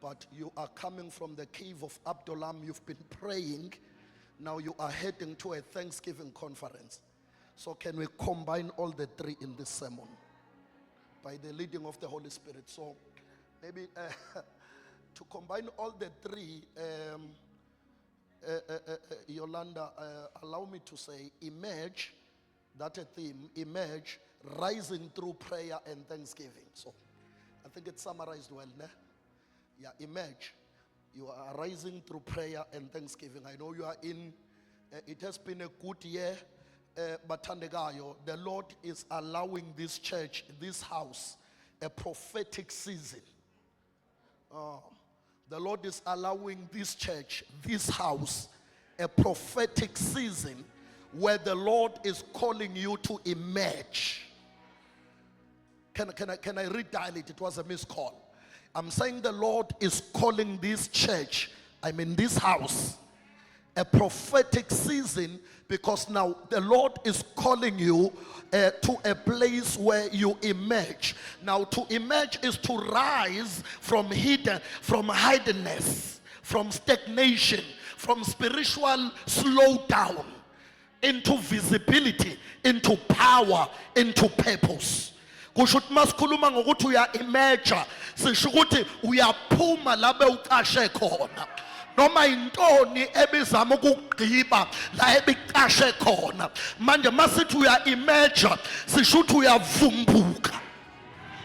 but you are coming from the cave of Adullam. You've been praying. Now you are heading to a Thanksgiving conference. So can we combine all the three in this sermon by the leading of the Holy Spirit? So maybe to combine all the three, Yolanda, allow me to say, emerge, that's a theme, emerge, rising through prayer and thanksgiving. So I think it's summarized well, ne? Yeah, emerge. You are rising through prayer and thanksgiving. I know you are in, it has been a good year, but the Lord is allowing this church, this house, a prophetic season. The Lord is allowing this church, this house, a prophetic season where the Lord is calling you to emerge. Can I redial it? It was a missed call. I'm saying the Lord is calling this church, I mean this house, a prophetic season, because now the Lord is calling you to a place where you emerge. Now to emerge is to rise from hiddenness, from stagnation, from spiritual slowdown, into visibility, into power, into purpose. Kushuthi masikhuluma ngokuthi uya-emerge, sisho ukuthi uyaphuma labe uqashe khona. Noma intoni ebizama ukugqiba la ebicashe khona. Manje masithi uya-emerge, sisho ukuthi uyavumbuka.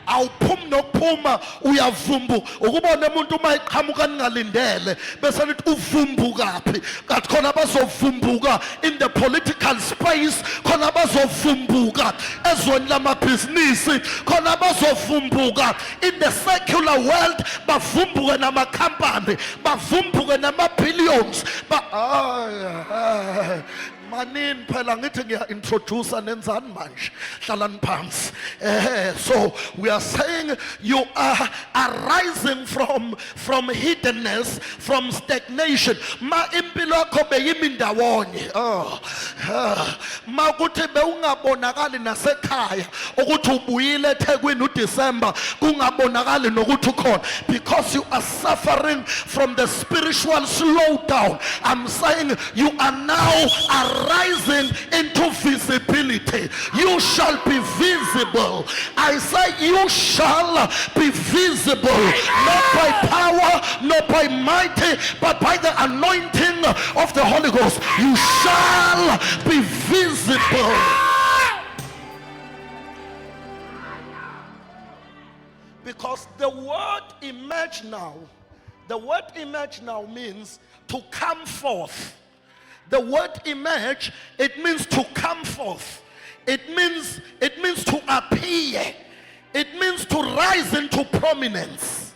Awuphumi nokuphuma uyavumbuka. Ukubona umuntu uma eqhamuka ningalindele bese lithi uvumbukaphi. Kanti khona bazovumbuka in the political space, khona bazovumbuka ezweni lamabhizinisi, khona bazovumbuka in the secular world, bavumbuke namakhampani, bavumbuke nama-billions. Manin phela ngithi ngiya-introduce nenzani manje, hlalani phansi. So we are saying you are arising from hiddenness, from stagnation. Ma impilo yakho beyimi ndawonye, ma kuthi bewungabonakali nasekhaya ukuthi ubuyile eThekwini uDecember kungabonakali nokuthi ukhona, because you are suffering from the spiritual slowdown. I'm saying you are now rising into visibility. You shall be visible. I say you shall be visible, not by power, not by mighty, but by the anointing of the Holy Ghost. You shall be visible. Because the word emerge now, means to come forth. The word emerge, it means to come forth. It means to appear. It means to rise into prominence.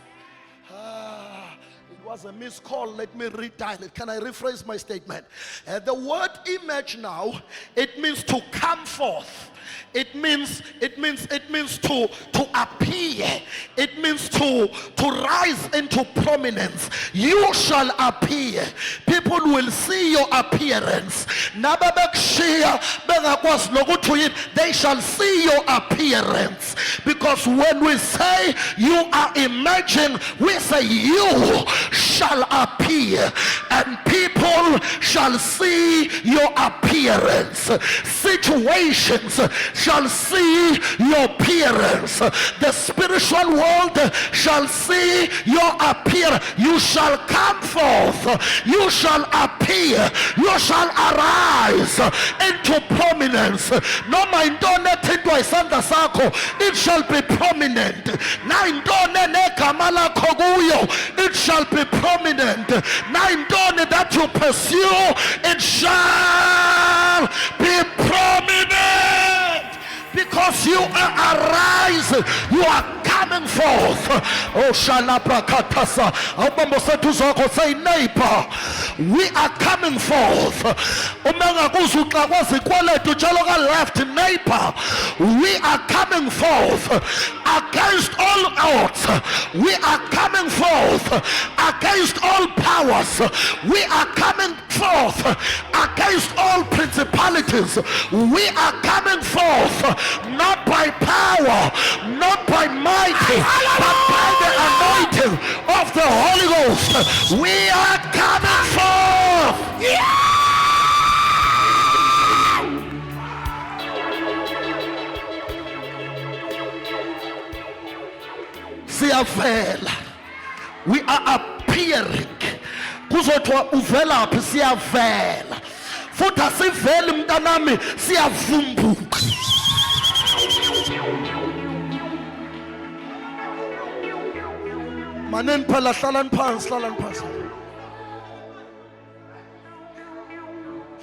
It was a missed call. Let me redial it. Can I rephrase my statement? The word emerge now, it means to come forth. It means to appear. It means to rise into prominence. You shall appear. People will see your appearance. They shall see your appearance. Because when we say you are emerging, we say you shall appear, and people shall see your appearance. Situations shall see your appearance. The spiritual world shall see your appearance. You shall come forth. You shall appear. You shall arise into prominence. No mindone tindwa isandla sakho, it shall be prominent. Na indone negama lakho kuyo, it shall be prominent. Na indone that you pursue, it shall be prominent. Because you are arising, you are coming forth. Oh, Shalabrakatasa. Say, neighbor, we are coming forth. Left neighbor, we are coming forth against all odds. We are coming forth against all powers. We are coming forth against all principalities. We are coming forth not by power, not by might, but by the anointing of of the Holy Ghost. We are coming forth. Yeah! Siyavela. We are appearing. Kuzothiwa uvelaphi siyavela. Futhi asiveli mntanami siyavumbuka. Maneni phela hlalani phansi, hlalani phansi.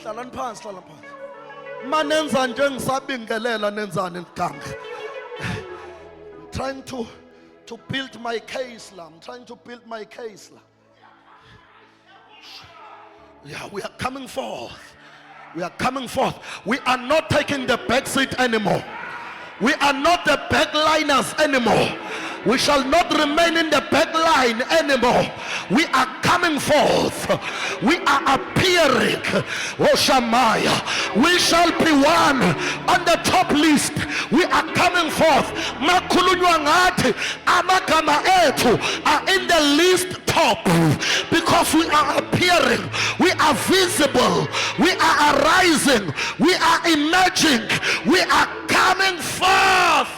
Hlalani phansi, hlalani phansi. Manenza nje ngisabingelela nenzani ngiganga. I'm trying to build my case la. I'm trying to build my case la. Yeah, we are coming forth. We are coming forth. We are not taking the back seat anymore. We are not the backliners anymore. We shall not remain in the back line anymore. We are coming forth. We are appearing. Oh Shamaya. We shall be one on the top list. We are coming forth. Makhulunywa ngathi amagama ethu are in the list top because we are appearing. We are visible. We are arising. We are emerging. We are coming forth.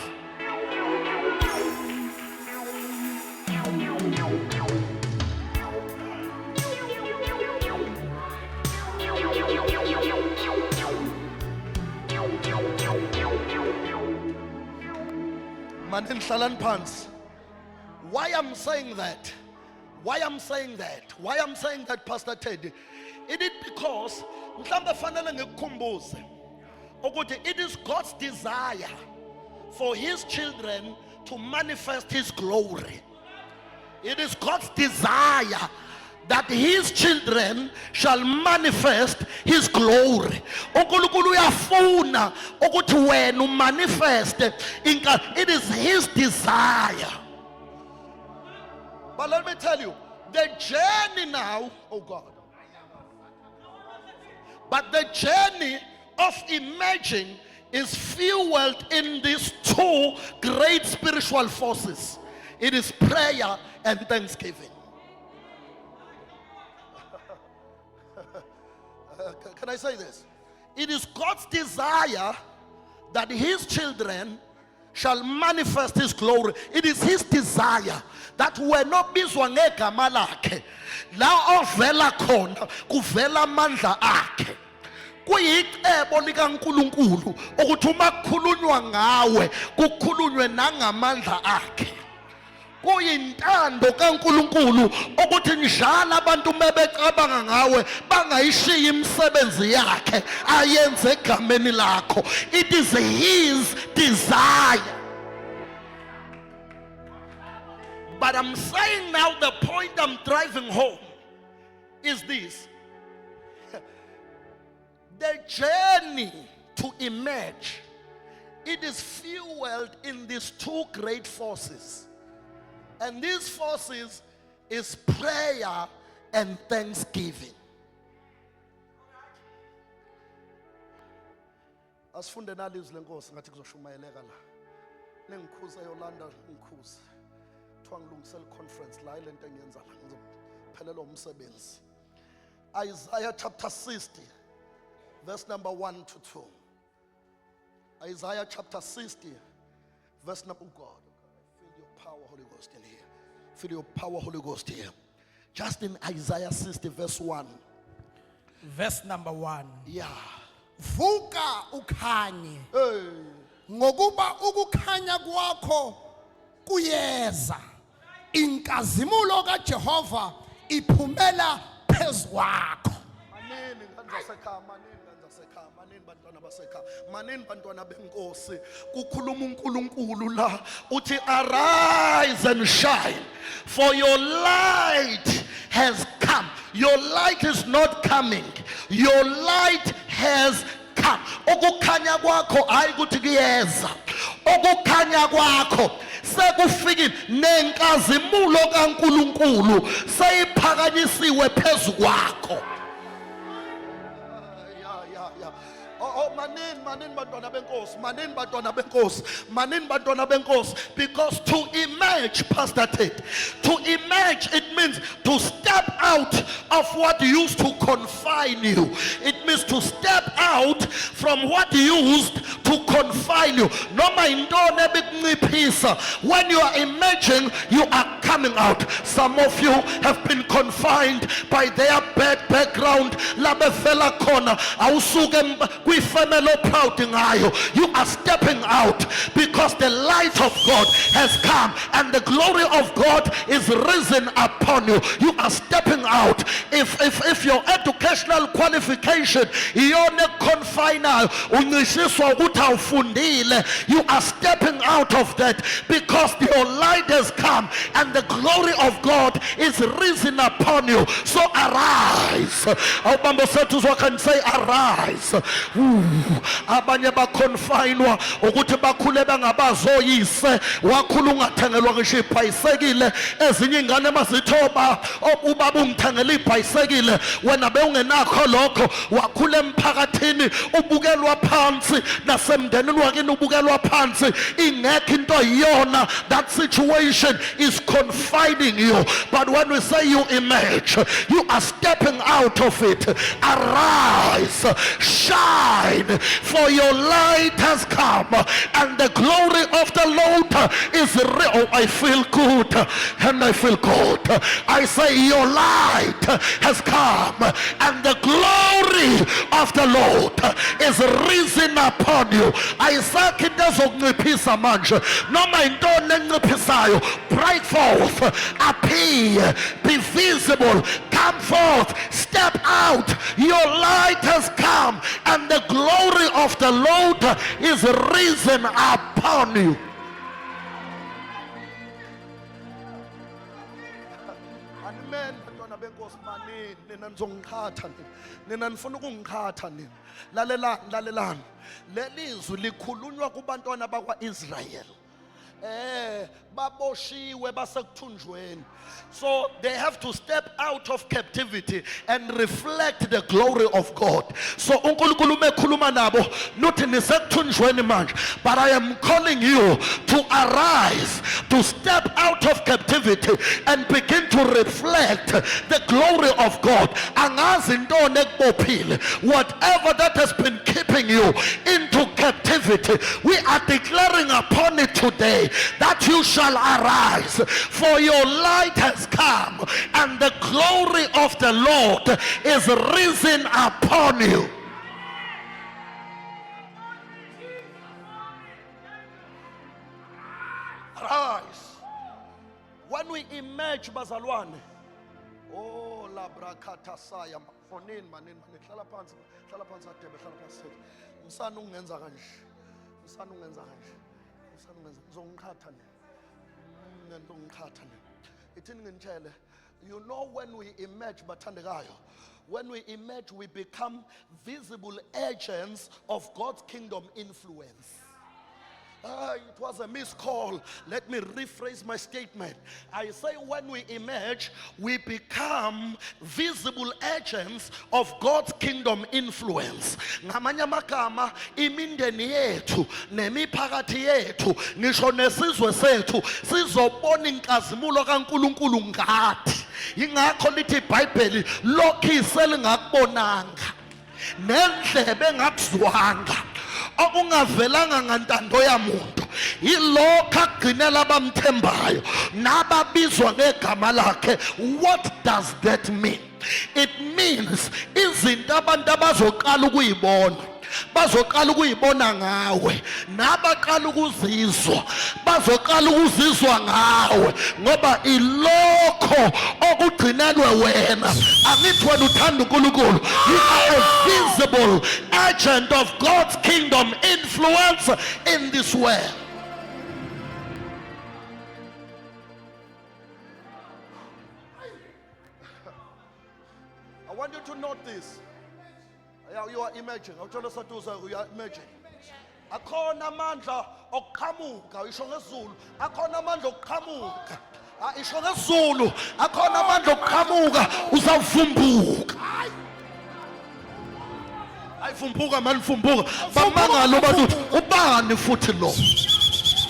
Why I'm saying that? Why I'm saying that, Pastor Teddy? It is because it is God's desire for his children to manifest his glory. It is God's desire that his children shall manifest his glory. It is his desire. But let me tell you, the journey now, oh God, but the journey of emerging is fueled in these two great spiritual forces. It is prayer and thanksgiving. Can I say this? It is God's desire that his children shall manifest his glory. It is his desire that we're not bizwa ngegama lakhe la ovela khona kuvela amandla akhe. Kuyicebo likaNkulunkulu ukuthi uma kukhulunywa ngawe kukhulunywe nangamandla akhe. Kuyintando kaNkulunkulu ukuthi njalo abantu mebecabanga ngawe bangayishiya imisebenzi yakhe ayenze egameni lakho. It is his desire. But I'm saying now, the point I'm driving home is this: the journey to emerge, it is fueled in these two great forces. And these forces is prayer and thanksgiving. Asifunde nalizwi lenkosi ngathi kuzoshumayeleka la. Nengikhuza eYolanda ngikhuza. Kuthiwa ngilungisela conference la ile nto engiyenza la ngizophelela umsebenzi. Isaiah chapter 60 verse number 1 to 2. Isaiah chapter 60 verse number, oh God. Feel your power, Holy Ghost, in here. Feel your power, Holy Ghost, here. Just in Isaiah 60 verse 1. Verse number 1. Yeah. Vuka ukhanye. Ngokuba ukukhanya kwakho kuyeza. Inkazimulo kaJehova iphumela phezu kwakho. Manini bantwana benkosi kukhuluma uNkulunkulu la uthi arise and shine, for your light has come. Your light is not coming, your light has come. Okukhanya kwakho hayi ukuthi kuyeza, okukhanya kwakho sekufikile, nenkazimulo kaNkulunkulu seyiphakanyisiwe phezu kwakho. Oh, manini bantwana benkosi. Because to emerge, Pastor Ted, to emerge, it means to step out of what used to confine you. It means to step out from what used to confine you. When you are emerging, you are coming out. Some of you have been confined by their bad background. You are stepping out because the light of God has come and the glory of God is risen upon you. You are stepping out. If your educational qualification you are stepping out of that because your light has come and the glory of God is risen upon you. So arise. Can say arise. Abanye baconfinwa ukuthi bakhule bangabazoyise wakhula ungathengelwa ngisho ibhayisekile ezinye ingane mazithoba ubaba ungithengele ibhayisekile wena bewungenakho lokho wakhula emphakathini ubukelwa phansi nasemndenini wakini ubukelwa phansi ingekho into iyona. That situation is confining you, but when we say you emerge, you are stepping out of it. Arise, shine, for your light has come and the glory of the Lord is real. Oh, I feel good and I feel good. I say your light has come and the glory of the Lord is risen upon you. I say kindezokunciphisa manje noma intoni enciphisayo, break forth, appear, be visible, come forth, step out. Your light has come and the glory of the Lord is risen upon you. Amen. Bantwana benkosi manini nina nizongikhatha nina nifuna ukungikhatha nina. Lalelani. Lelizwi likhulunywa kubantwana bakwa-Israyeli. Baboshiwe basekuthunjweni. So they have to step out of captivity and reflect the glory of God. So uNkulunkulu mekhuluma nabo nothi nisekuthunjweni manje, but I am calling you to arise, to step out of captivity and begin to reflect the glory of God. Angazi intoni ekubophile, whatever that has been keeping you into captivity, we are declaring upon it today that you shall arise, for your light has come and the glory of the Lord is risen upon you. Arise. When we emerge, bazalwane, oh la brakata saya manin hlala phansi adebe hlala phansi msana ungenza kanje ngizongikhatha ithini ngintshele. You know, when we emerge, bathandekayo, when we emerge, we become visible agents of God's kingdom influence. It was a miscall. Let me rephrase my statement. I say when we emerge, we become visible agents of God's kingdom influence. Ngamanye amagama, imindeni yethu nemiphakathi yethu ngisho nesizwe sethu sizobona inkazimulo kaNkulunkulu ngathi. Ingakho lithi iBhayibheli lokho lingakubonanga nendlebe engakuzwanga okungavelanga ngantando yamuntu yilokho agcinela abamthembayo nababizwa ngegama lakhe. What does that mean? It means izinto abantu abazoqala ukuyibona bazoqala ukuyibona ngawe, nabaqala ukuzizwa bazoqala ukuzizwa ngawe, ngoba ilokho okugcinelwe wena. Angithi wena uthanda uNkulunkulu, you are a visible agent of God's kingdom influence in this world. I want you to note this. You are emerging. You are emerging. Akhona amandla okuqhamuka, isho ngesiZulu. Akhona amandla okuqhamuka. Isho ngesiZulu. Akhona amandla okuqhamuka uzawuvumbuka. I Fumbuka man fumbuka. Bamangala abantu ubani futhi lo.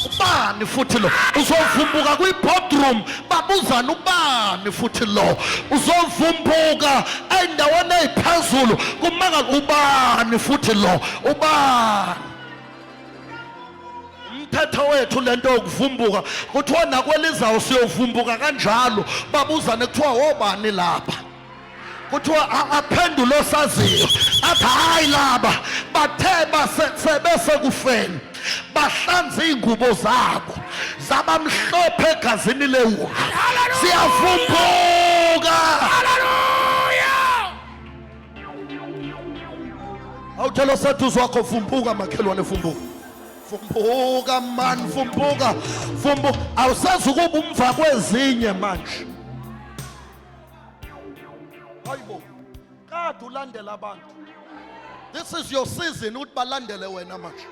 Ubani futhi lo. Uzovumbuka kwi boardroom babuzana ubani futhi lo. Uzovumbuka endaweni ephezulu kumangala ubani futhi lo. Ubani. Umthetho wethu lento yokuvumbuka kuthiwa nakwelizayo siyovumbuka kanjalo babuzane kuthiwa wobani lapha. Kuthiwa aphendule osaziyo athi hayi laba bathe basebese kufeni bahlanza ingubo zabo zabamhlophe egazini lewu siyavumbuka. Hallelujah. Awuthela oseduze wakho vumbuka makhelwane vumbuka. Vumbuka man vumbuka. Vumbuka awusazi ukuba umva kwezinye manje. Hayibo kade ulandela abantu. This is your season ukuthi balandele wena manje.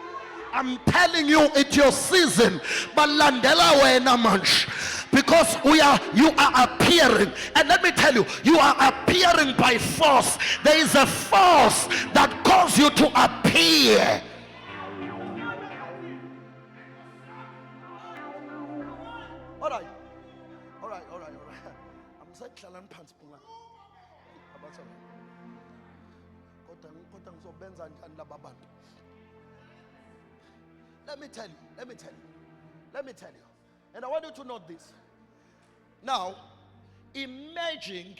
I'm telling you it's your season balandela wena manje. Because you are appearing, and let me tell you, you are appearing by force. There is a force that causes you to appear. All right. I'm saying Klalan pants punga. Let me tell you. And I want you to note this. Now, imagine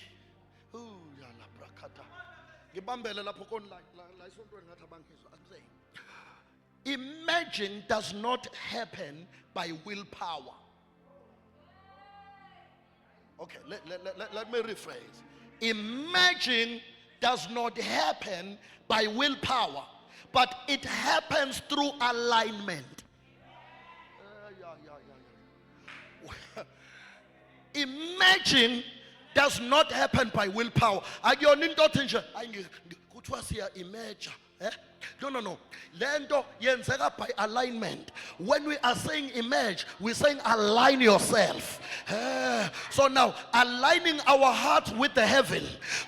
imagine does not happen by willpower. Okay, let me rephrase. Imagine does not happen by willpower, but it happens through alignment. Imagine does not happen by willpower. No. Lento yenzeka by alignment. When we are saying image, we're saying align yourself. So now, aligning our hearts with the heaven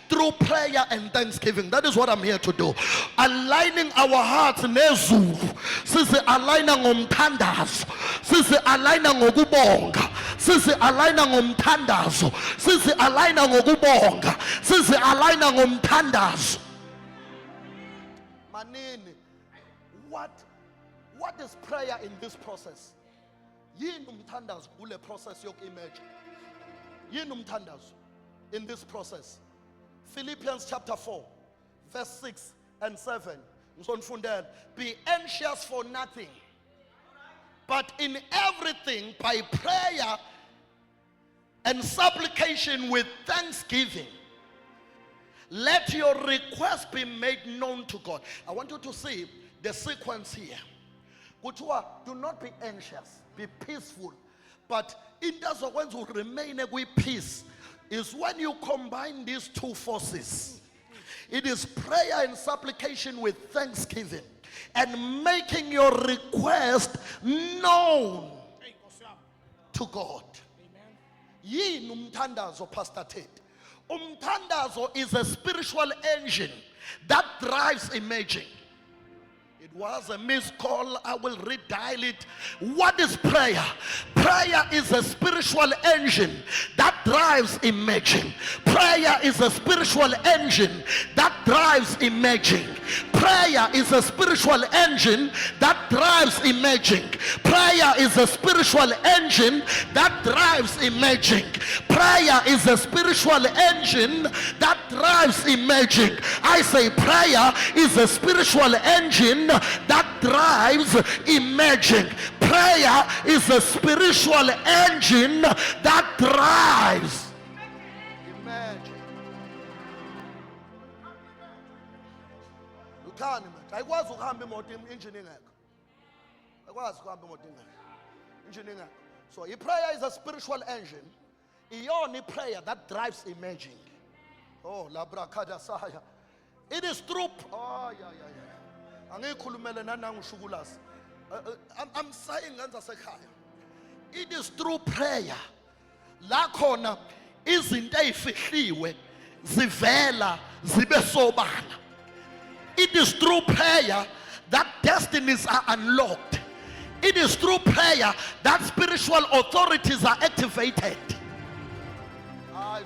through prayer and thanksgiving. That is what I'm here to do. Aligning our hearts nezulu. Sisi aligna ngomthandazo. Sisi aligna ngokubonga. Sisi aligna ngomthandazo. Sisi aligna ngokubonga. Sisi aligna ngomthandazo. Manini, what is prayer in this process? Yini umthandazo kule process yok image. Yini umthandazo in this process. Philippians chapter 4 verse 6 and 7. Be anxious for nothing, but in everything by prayer and supplication with thanksgiving, let your request be made known to God. I want you to see the sequence here. Do not be anxious, be peaceful. But in terms of when you remain with peace, is when you combine these two forces. It is prayer and supplication with thanksgiving and making your request known to God. Yini umthandazo, Pastor Ted? Umthandazo is a spiritual engine that drives imaging. It was a missed call. I will redial it. What is prayer? Prayer is a spiritual engine that drives imaging. Prayer is a spiritual engine that drives imaging. Prayer is a spiritual engine that drives imaging. Prayer is a spiritual engine that drives imaging. Prayer is a spiritual engine that drives imaging. I say prayer is a spiritual engine that drives imaging. Prayer is a spiritual engine that drives imaging. You can't imagine. I was engineering. So if prayer is a spiritual engine, only prayer that drives imaging. Oh, la brakada saya. It is through. Oh, yeah. I'm saying it is through prayer. La khona izinto ezifihliwe zivela zibe sobala. It is through prayer that destinies are unlocked. It is through prayer that spiritual authorities are activated. It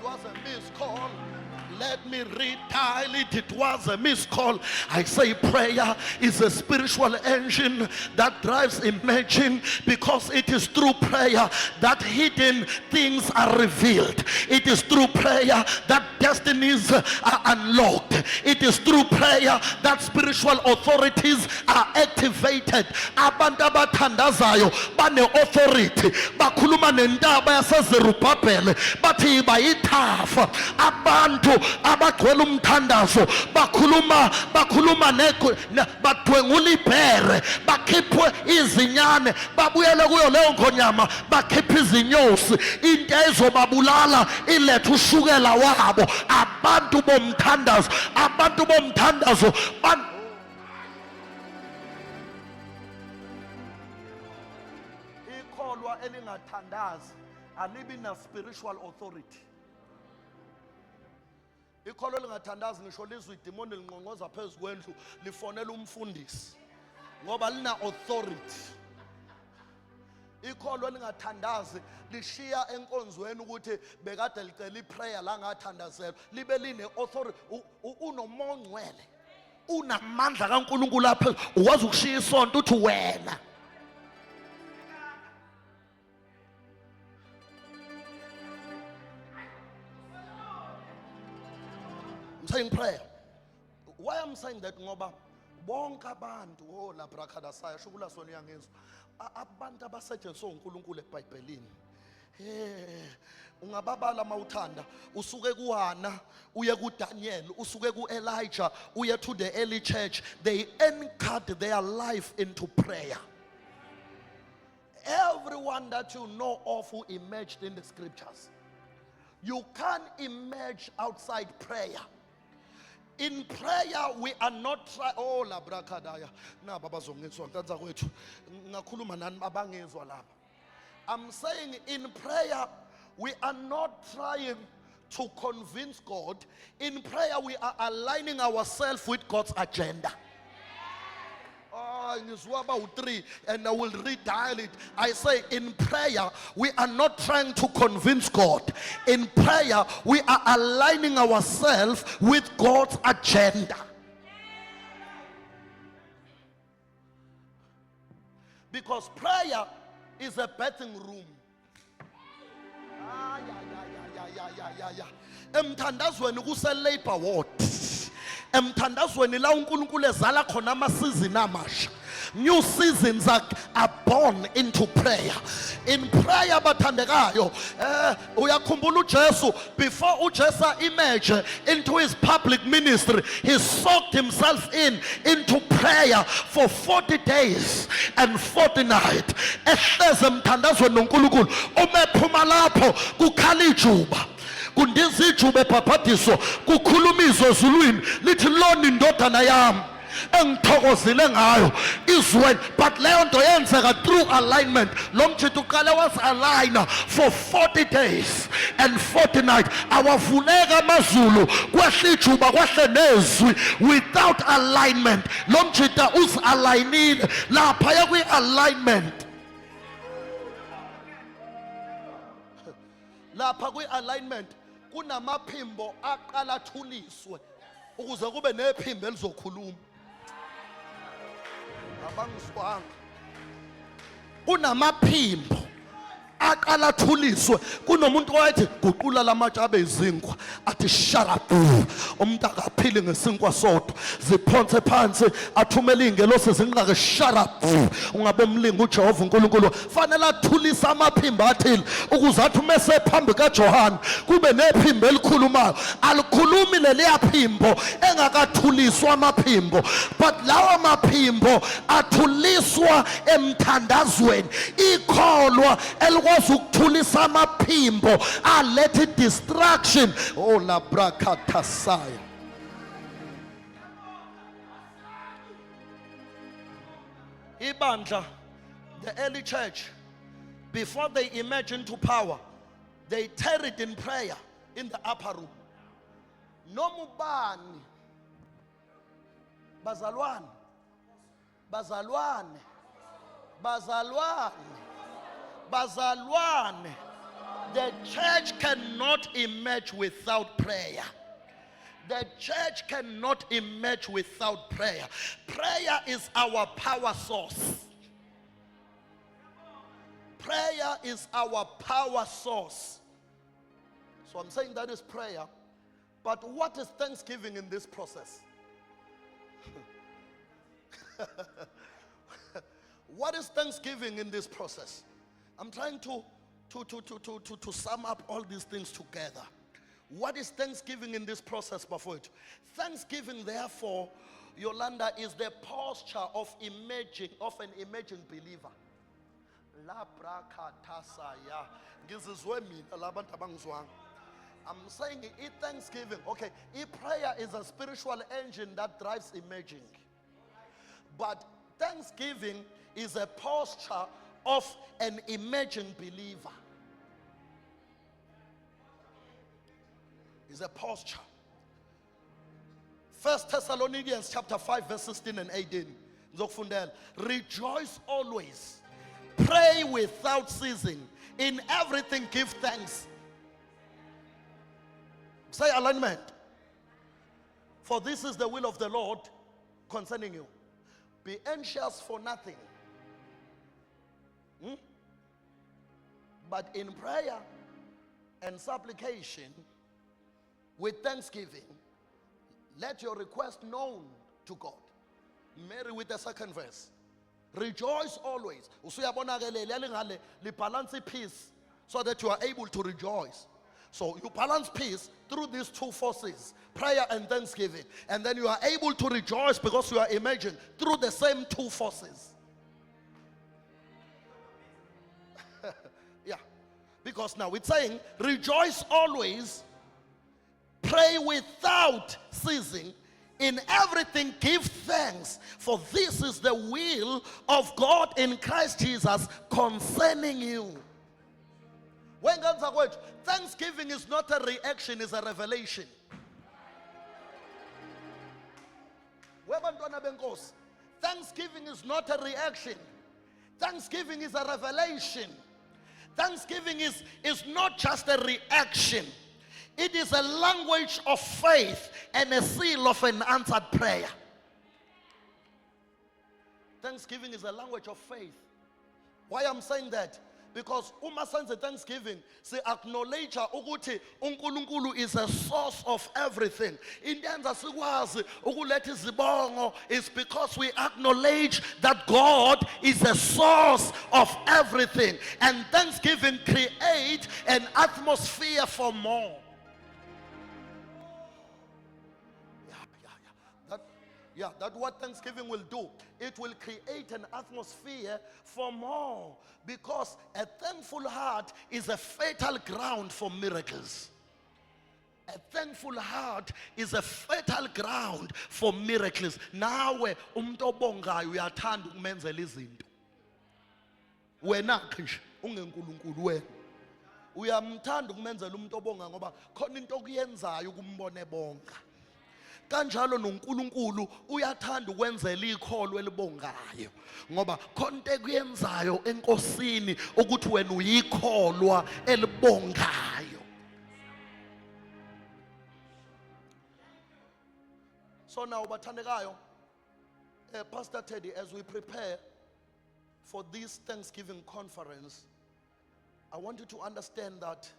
was a missed call. Let me redial it. It was a missed call. I say prayer is a spiritual engine that drives imaging, because it is through prayer that hidden things are revealed. It is through prayer that destinies are unlocked. It is through prayer that spiritual authorities are activated. Abantu abathandazayo bane authority. Bakhuluma nendaba yaseZerubhabhele bathi bayithafa. Abantu abagcwele umthandazo bakhuluma badwengula ibhere, bakhiphe izinyane, babuyele kuyo leyo ngonyama, bakhiphe izinyosi, into ezobabulala ilethe ushukela wabo. Abantu bomthandazo ikholwa elingathandazi alibi na spiritual authority. Ikholo lingathandazi ngisho lizwe idemoni linqonqoza phezu kwendlu lifonela umfundisi ngoba lina authority. Ikholo lingathandazi lishiya enkonzweni ukuthi bekade licela iprayer la ngathandazelwa, libe line authority. Unomongcwele, unamandla kaNkulunkulu lapha, ukwazi ukushiya isonto uthi wena. I'm saying prayer. Why I'm saying that? Ngoba bonke abantu la brakadasaya shukula sona uyangizwa. Abantu abasetshenziswa uNkulunkulu eBhayibhelini. Ungababala mawuthanda, usuke kuHana uye kuDaniel, usuke kuElijah uye to the early church. They anchored their life into prayer. Everyone that you know of who emerged in the scriptures, you can't emerge outside prayer. In prayer we are not trying. Oh la brakadaya na baba zongizwa ntanza kwethu ngakhuluma nani abangezwa lapha. I'm saying in prayer we are not trying to convince God. In prayer we are aligning ourselves with God's agenda. Ngizwaba u3 and I will redial it. I say in prayer we are not trying to convince God. In prayer we are aligning ourselves with God's agenda. Because prayer is a betting room. Emthandazweni kuse labor ward. Emthandazweni la uNkulunkulu ezala khona amasizini amasha. New seasons are born into prayer. In prayer bathandekayo, uyakhumbula uJesu before uJesu emerged into his public ministry, he soaked himself into prayer for 40 days and 40 nights. Ehleze emthandazweni noNkulunkulu umephuma lapho kukhala ijuba. Kundiza ijuba ephaphathiso kukhuluma izwi ezulwini lithi lona indodana yami engithokozile ngayo izweni. But leyo nto yenzeka through alignment. Lo mthetho uqala was aligner for 40 days and 40 nights. Awavuleka amazulu kwehla ijuba kwehle nezwi without alignment. Lo mthetho uzi-alignile lapha kwi-alignment. Lapha kwi-alignment kunamaphimbo aqala athuliswe ukuze kube nephimbo elizokhuluma. Abangiswanga kunamaphimbo aqala athuliswe. Kunomuntu owathi guqula lamatshe abe izinkwa, athi shut up. Umuntu akaphili ngesinkwa sodwa, ziphonse phansi athumela ingelosi zinqake shut up. Ungabe umlingi uJehova uNkulunkulu fanele athulisa amaphimbo athile ukuze athi mase phambi kaJohana kube nephimbo elikhulumayo. Alikhulumi leliya phimbo engakathuliswa amaphimbo, but lawa maphimbo athuliswa emthandazweni. Ikholwa elikwazi ukuthulisa amaphimbo alethe distraction. Oh la brakatasaya. Ibandla, the early church, before they emerged into power, they tarried in prayer in the upper room. No mubani Bazalwane. Bazalwane. Bazalwane. Bazalwane. The church cannot emerge without prayer. The church cannot emerge without prayer. Prayer is our power source. Prayer is our power source. So I'm saying that is prayer. But what is thanksgiving in this process? What is thanksgiving in this process? I'm trying to sum up all these things together. What is thanksgiving in this process before it? Thanksgiving, therefore, Yolanda, is the posture of an emerging believer. I'm saying thanksgiving. Okay, prayer is a spiritual engine that drives emerging. But thanksgiving is a posture of an emerging believer. Is a posture. 1 Thessalonians chapter 5 verse 16 and 18. Rejoice always. Pray without ceasing. In everything give thanks. Say alignment. For this is the will of the Lord concerning you. Be anxious for nothing. But in prayer and supplication with thanksgiving, let your request known to God. Mary with the second verse. Rejoice always. Balance peace so that you are able to rejoice. So you balance peace through these two forces, prayer and thanksgiving. And then you are able to rejoice because you are emerging through the same two forces. Yeah. Because now it's saying, rejoice always, pray without ceasing, in everything give thanks, for this is the will of God in Christ Jesus concerning you. When God's word, thanksgiving is not a reaction, it's a revelation. Thanksgiving is not a reaction. Thanksgiving is a revelation. Thanksgiving is not just a reaction. It is a language of faith and a seal of an answered prayer. Thanksgiving is a language of faith. Why I'm saying that? Because uma senze thanksgiving, say acknowledge ukuthi uNkulunkulu is a source of everything. Intenza sikwazi ukuletha izibongo is because we acknowledge that God is a source of everything. And thanksgiving creates an atmosphere for more. That's what thanksgiving will do. It will create an atmosphere for more. Because a thankful heart is a fertile ground for miracles. A thankful heart is a fertile ground for miracles. Nawe umuntu obongayo uyathanda ukumenzela izinto. Wena nje ungenkulunkulu wena. Uyamthanda ukumenzela umuntu obonga ngoba khona into okuyenzayo ukumbona ebonga. Kanjalo noNkulunkulu uyathanda ukwenzela ikholo elibongayo ngoba konke kuyenzayo enkosini ukuthi wena uyikholwa elibongayo. So now bathandekayo, Pastor Teddy, as we prepare for this Thanksgiving conference, I want you to understand that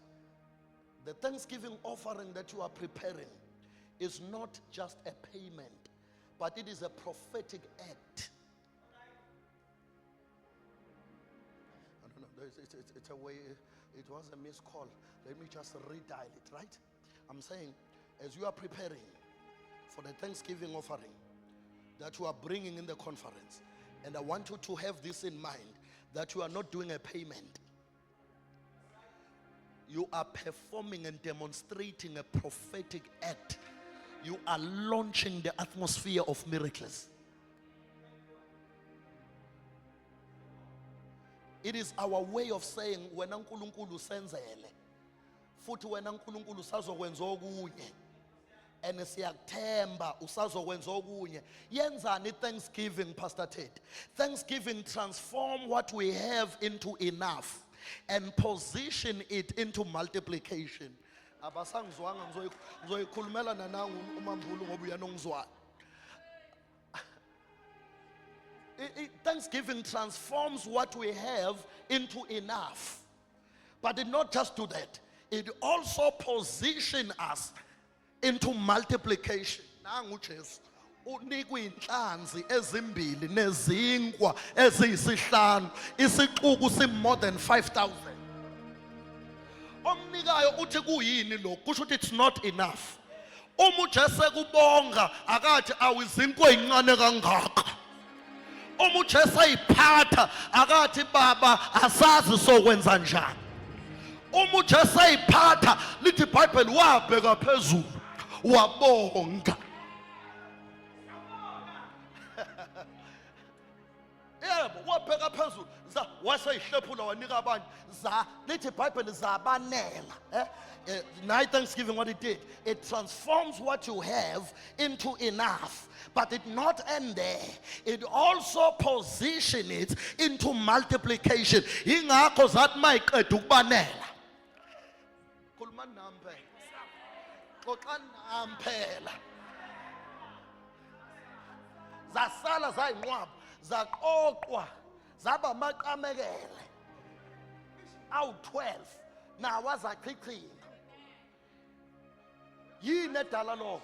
the Thanksgiving offering that you are preparing is not just a payment, but it is a prophetic act. I don't know, it's a way, it was a missed call. Let me just redial it, right? I'm saying, as you are preparing for the Thanksgiving offering that you are bringing in the conference, and I want you to have this in mind, that you are not doing a payment. You are performing and demonstrating a prophetic act. You are launching the atmosphere of miracles. It is our way of saying, wena uNkulunkulu senzele, futhi wena uNkulunkulu sazokwenza okunye. and siyakuthemba usazokwenza okunye. Yenzani Thanksgiving, Pastor Ted? Thanksgiving transform what we have into enough and position it into multiplication. Abasangizwanga ngizoyikhulumela nanangu uMambulu ngoba uyanongizwana. Thanksgiving transforms what we have into enough. But it not just do that. It also position us into multiplication. Nangu Jesu unikwa inhlanzi ezimbili nezinkwa eziyisihlanu, isixuku sim more than 5,000. Omnikayo uthi kuyini lo? Kusho ukuthi it's not enough. Uma uJesu kubonga akathi awizinkwa ezincane kangaka. Uma uJesu ayiphatha akathi baba asazi sokwenza njani. Uma uJesu ayiphatha lithi iBhayibheli wabheka phezulu wabonga. Yebo, wabheka phezulu waseyihlephula wanika abantu lithi iBhayibheli zabanela. Now Thanksgiving, what it did, it transforms what you have into enough. But it not end there. It also position it into multiplication. Ingakho zathi mayiqeda ukubanela. Khuluma nami phela. Xoxa nami phela. Zasala zayinqwaba, zaqoqwa, zaba maqamekele. Awu 12. Now wazachichina. Yini edala lokho?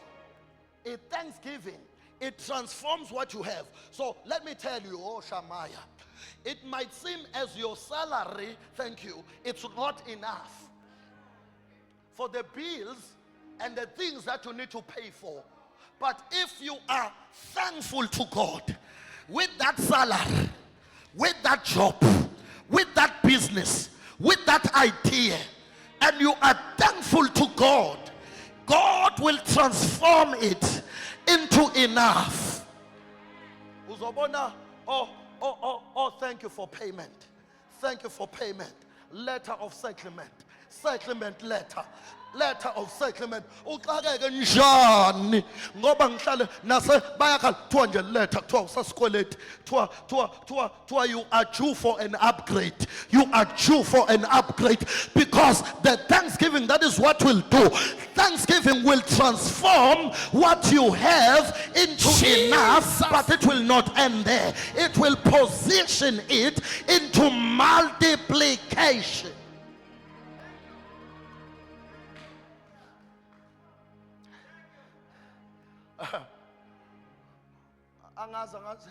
A Thanksgiving, it transforms what you have. So let me tell you, oh Shamaya, it might seem as your salary, thank you, it's not enough for the bills and the things that you need to pay for. But if you are thankful to God with that salary, with that job, with that business, with that idea, and you are thankful to God, God will transform it into enough. Uzobona, oh, thank you for payment. Thank you for payment. Letter of settlement. Settlement letter. Letter of settlement. Uxakeke njani ngoba ngihlale nase bayakhala kuthiwa nje letter kuthiwa usasikweleti kuthiwa you are due for an upgrade. You are due for an upgrade because the Thanksgiving, that is what will do. Thanksgiving will transform what you have into enough, but it will not end there. It will position it into multiplication. Angazi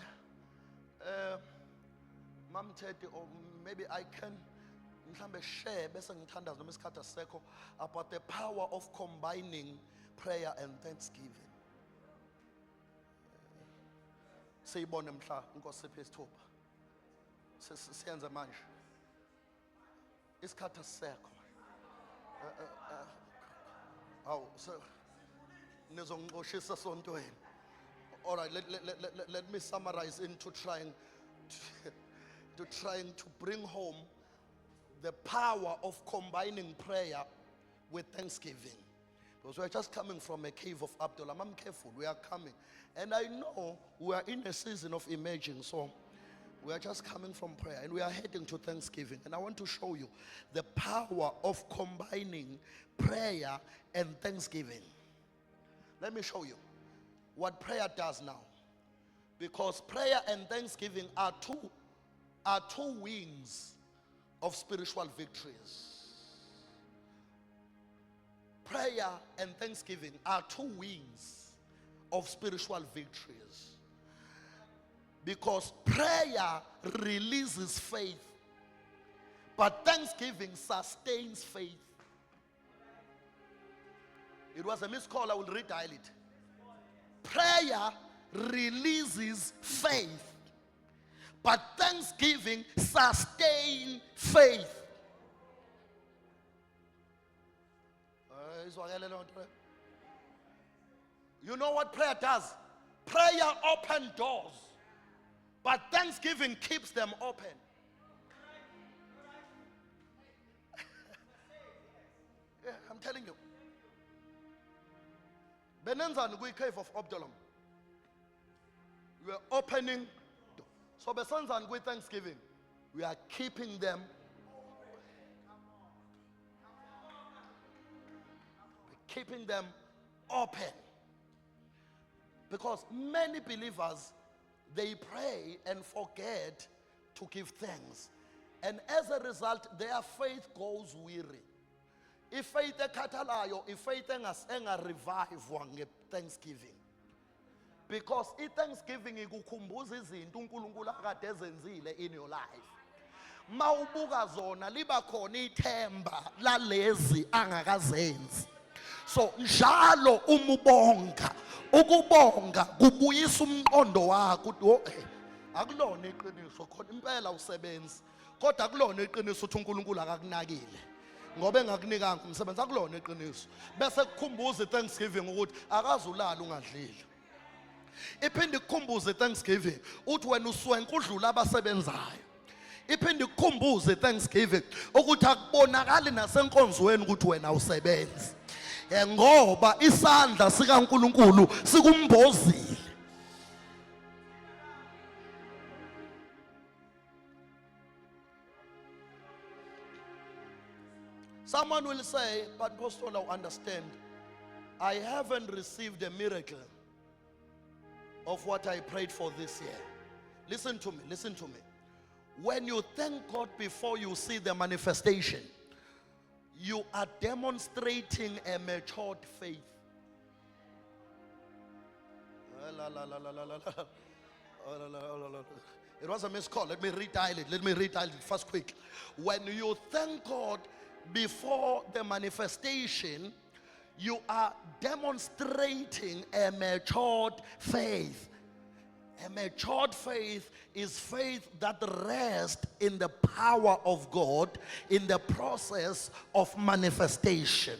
Mam Teddy, or maybe I can share bese ngithandaza noma isikhathi asekho about the power of combining prayer and thanksgiving. Siyibone mhla inkosi sephe isithupha. Siyenze manje. Isikhathi asekho. Awu so nizongiqoshisa sontweni. All right, let me summarize into trying to bring home the power of combining prayer with thanksgiving. Because we are just coming from a cave of Abdullah. I'm careful, we are coming. And I know we are in a season of emerging, so we are just coming from prayer and we are heading to thanksgiving. And I want to show you the power of combining prayer and thanksgiving. Let me show you what prayer does now. Because prayer and thanksgiving are two wings of spiritual victories. Prayer and thanksgiving are two wings of spiritual victories. Because prayer releases faith, but thanksgiving sustains faith. It was a missed call, I will redial it. Prayer releases faith, but thanksgiving sustains faith. You know what prayer does? Prayer opens doors, but thanksgiving keeps them open. Yeah, I'm telling you. Benenzani kwi-cave of Absalom. We are opening. So besenzani kwi-Thanksgiving. We are keeping them. Keeping them open. Because many believers, they pray and forget to give thanks. And as a result, their faith goes weary. If faith ekhathalayo, if faith enga-revivwa nge-Thanksgiving. Because i-Thanksgiving ikukhumbuza izinto uNkulunkulu akade ezenzile in your life. Mawubuka zona liba khona ithemba lalezi angakazenzi. So njalo umubonga, ukubonga kubuyisa umqondo wakho ukuthi akulona iqiniso khona impela usebenza, kodwa akulona iqiniso ukuthi uNkulunkulu akakunakile ngoba engakunikanga umsebenzi, akulona iqiniso. Bese kukhumbuza iThanksgiving ukuthi akazulala ungadlile. Iphinde kukhumbuze iThanksgiving uthi wena uswenka udlula abasebenzayo. Iphinde kukhumbuze iThanksgiving ukuthi akubonakali nasenkonzweni ukuthi wena usebenza. Ngoba isandla sikaNkulunkulu sikumbozile. Someone will say, but Pastor, I understand. I haven't received a miracle of what I prayed for this year. Listen to me, listen to me. When you thank God before you see the manifestation, you are demonstrating a matured faith. It was a missed call. Let me redial it. Let me redial it first quick. When you thank God before the manifestation, you are demonstrating a matured faith. A matured faith is faith that rests in the power of God in the process of manifestation.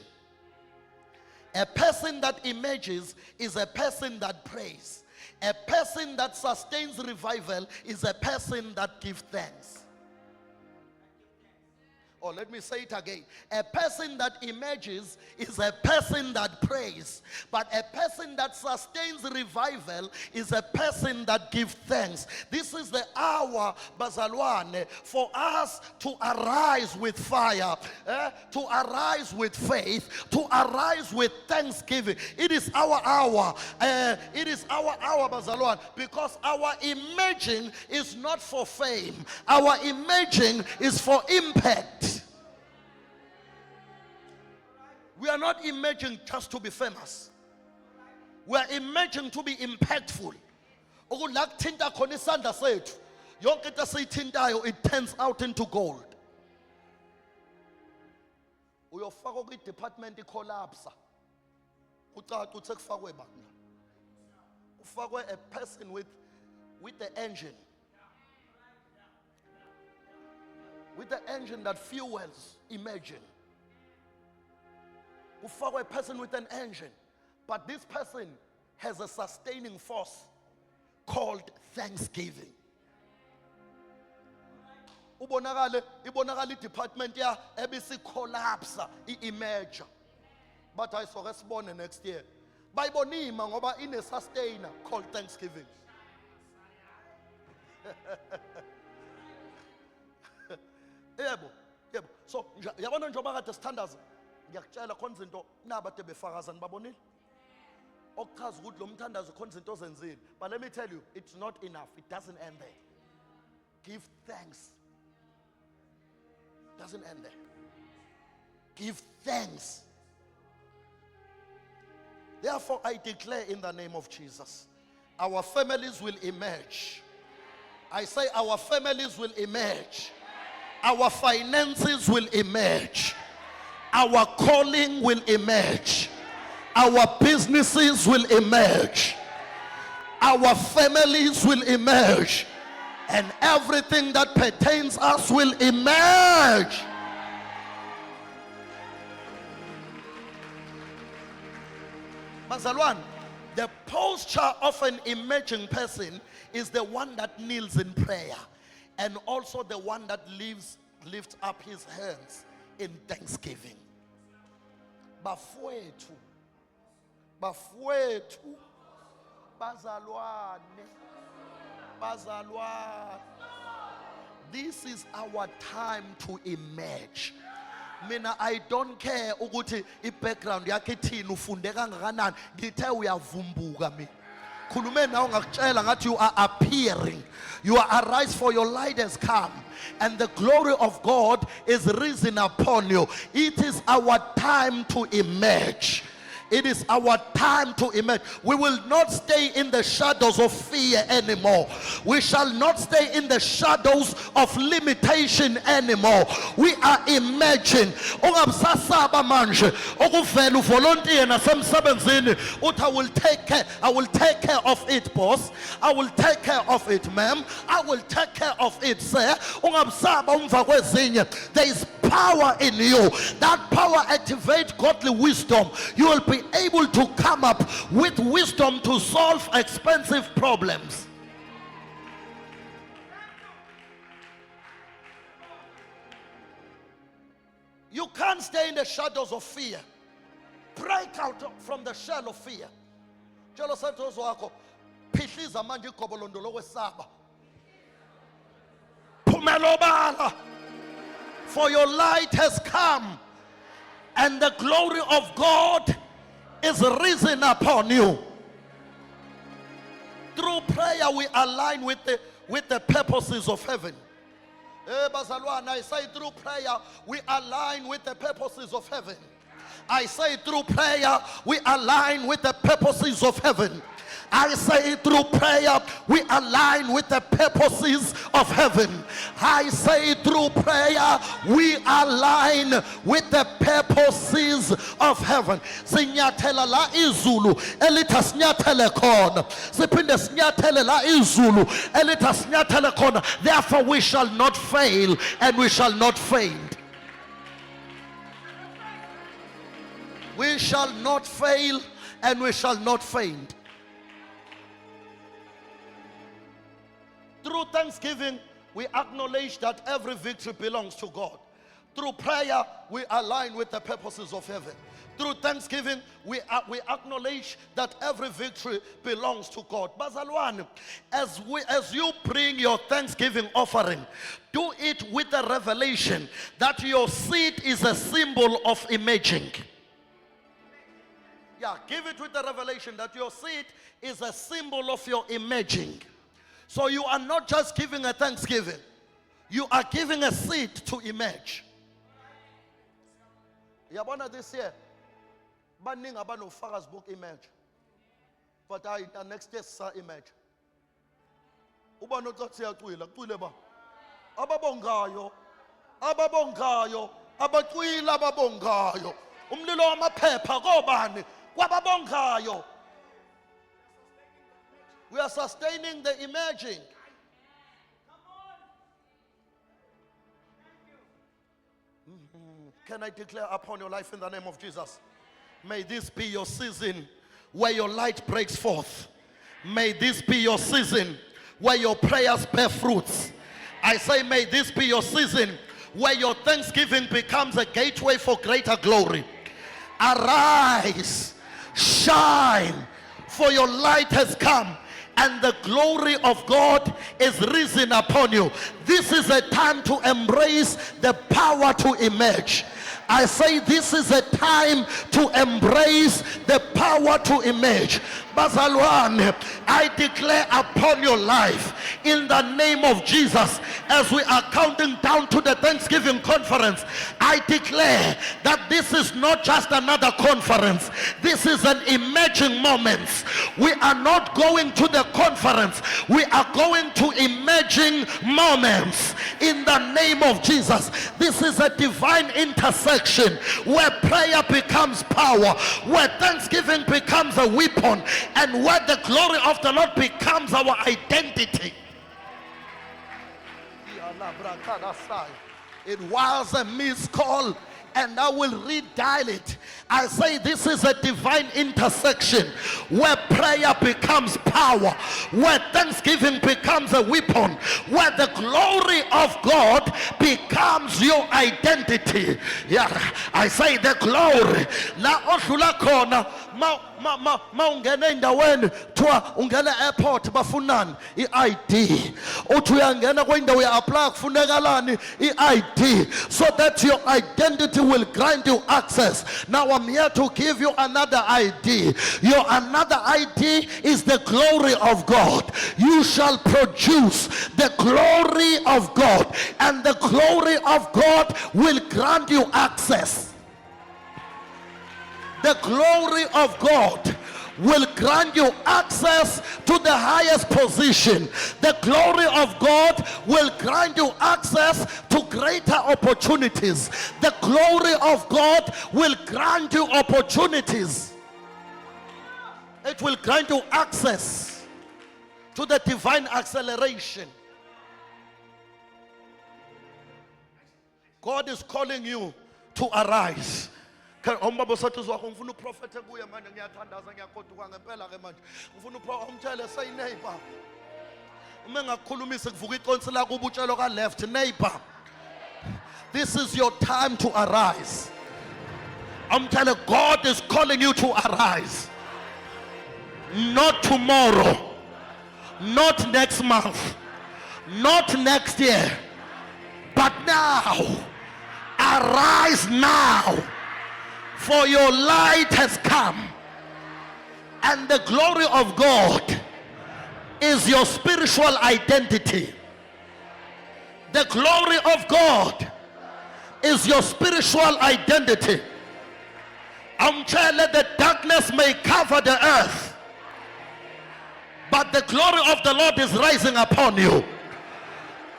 A person that emerges is a person that prays. A person that sustains revival is a person that gives thanks. Or let me say it again. A person that emerges is a person that prays. But a person that sustains revival is a person that gives thanks. This is the hour, Bazalwane, for us to arise with fire, to arise with faith, to arise with thanksgiving. It is our hour. It is our hour, Bazalwane, because our emerging is not for fame. Our emerging is for impact. We are not emerging just to be famous. We are emerging to be impactful. It turns out into gold. Uyofaka kwi-department icollapse. Kucaca ukuthi kufakwe bani. Ufakwe a person with the engine. With the engine that fuels emerging. A person with an engine, but this person has a sustaining force called thanksgiving. Ibonakala department ya ebisi collapse emerge, but I saw response next year. Bayibonima ngoba in a sustainer called thanksgiving. Yebo. So yabona njengoba kade standards ngiyakutshela khona izinto nabade befakaza nibabonile okuchaza ukuthi lo mthandazo khona izinto ozenzile. But let me tell you, it's not enough. It doesn't end there. Give thanks. Doesn't end there. Give thanks. Therefore I declare in the name of Jesus, our families will emerge. I say our families will emerge. Our finances will emerge. Our calling will emerge. Our businesses will emerge. Our families will emerge. And everything that pertains us will emerge. Mazalwan, the posture of an emerging person is the one that kneels in prayer, and also the one that lifts up his hands in thanksgiving. Bafowethu Bafowethu, bazalwane, bazalwane. This is our time to emerge. Mina, I don't care ukuthi i-background yakhe ithini, ufunde kangakanani, ngithe uyavumbuka mina. Khulume nawe ngakutshela ngathi you are appearing. You are arise, for your light has come, and the glory of God is risen upon you. It is our time to emerge. It is our time to emerge. We will not stay in the shadows of fear anymore. We shall not stay in the shadows of limitation anymore. We are emerging. Ungabusasaba manje okuvela uvolunteer nasemsebenzini uthi I will take care of it, boss. I will take care of it, ma'am. I will take care of it, sir. Ungabusaba umva kwezinye. There is power in you. That power activates godly wisdom. You will be able to come up with wisdom to solve expensive problems. You can't stay in the shadows of fear. Break out from the shell of fear. Tshela sentozo wakho, phihliza manje igobolondo lokwesaba. Phumela obala. For your light has come, and the glory of God is risen upon you. Through prayer we align with the purposes of heaven. I say through prayer we align with the purposes of heaven. I say through prayer we align with the purposes of heaven. I say through prayer we align with the purposes of heaven. I say through prayer we align with the purposes of heaven. Sinyathela la izulu elitha sinyathele khona. Siphinde sinyathele la izulu elitha sinyathele khona. Therefore we shall not fail and we shall not faint. We shall not fail and we shall not faint. Through thanksgiving, we acknowledge that every victory belongs to God. Through prayer, we align with the purposes of heaven. Through thanksgiving, we acknowledge that every victory belongs to God. Bazalwane, as you bring your thanksgiving offering, do it with the revelation that your seed is a symbol of emerging. Yeah, give it with the revelation that your seed is a symbol of your emerging. So you are not just giving a thanksgiving, you are giving a seed to emerge. Yabona this year, baningi abanofakazi book emerge. But the next year sa emerge. Uba nothathe yacwila, kucwile ba. Ababongayo, abacwila ababongayo. Umlilo wamaphepha kobani kwababongayo. We are sustaining the emerging. Can I declare upon your life in the name of Jesus? May this be your season where your light breaks forth. May this be your season where your prayers bear fruits. I say, may this be your season where your thanksgiving becomes a gateway for greater glory. Arise, shine, for your light has come, and the glory of God is risen upon you. This is a time to embrace the power to emerge. I say this is a time to embrace the power to emerge. Bazalwane, I declare upon your life in the name of Jesus, as we are counting down to the Thanksgiving conference, I declare that this is not just another conference. This is an emerging moment. We are not going to the conference. We are going to emerging moments in the name of Jesus. This is a divine intersection where prayer becomes power, where thanksgiving becomes a weapon, and where the glory of the Lord becomes our identity. It was a missed call, and I will redial it. I say this is a divine intersection where prayer becomes power, where thanksgiving becomes a weapon, where the glory of God becomes your identity. Yeah, I say the glory. La oshula kona ma ungena endaweni kuthiwa ungena airport bafunani i-ID, uthi uyangena kwindawo uya-apply kufunekalani i-ID, so that your identity will grant you access. Now I'm here to give you another ID. Your another ID is the glory of God. You shall produce the glory of God, and the glory of God will grant you access. The glory of God will grant you access to the highest position. The glory of God will grant you access to greater opportunities. The glory of God will grant you opportunities. It will grant you access to the divine acceleration. God is calling you to arise. Umbaba sathi ngifuna uprofete kuye manje, ngiyathandaza ngiyagoduka ngempela ke manje. Ngifuna umtshele say neighbor. Uma ngakukhulumisa kuvuka iconsi lakho ubutshelo ka left neighbor. This is your time to arise. I'm telling you, God is calling you to arise. Not tomorrow, not next month, not next year, but now. Arise now. For your light has come, and the glory of God is your spiritual identity. The glory of God is your spiritual identity. I'm telling you, the darkness may cover the earth, but the glory of the Lord is rising upon you.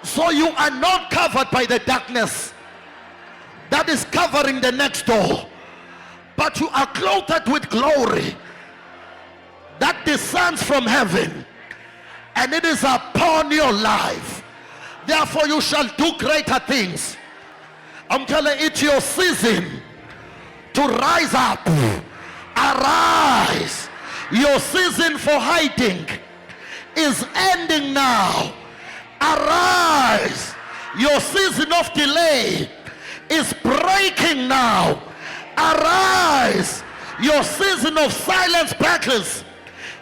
So you are not covered by the darkness that is covering the next door, but you are clothed with glory that descends from heaven, and it is upon your life. Therefore you shall do greater things. I'm telling you, it's your season to rise up. Arise. Your season for hiding is ending now. Arise. Your season of delay is breaking now. Arise. Your season of silent battles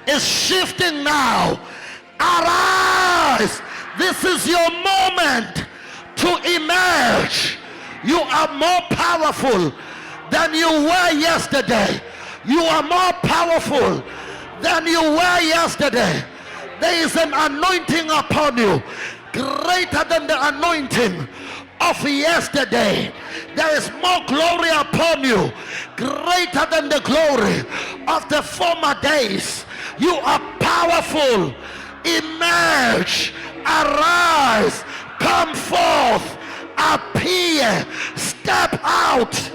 is shifting now. Arise. This is your moment to emerge. You are more powerful than you were yesterday. You are more powerful than you were yesterday. There is an anointing upon you greater than the anointing of yesterday. There is more glory upon you greater than the glory of the former days. You are powerful. Emerge, arise, come forth, appear, step out.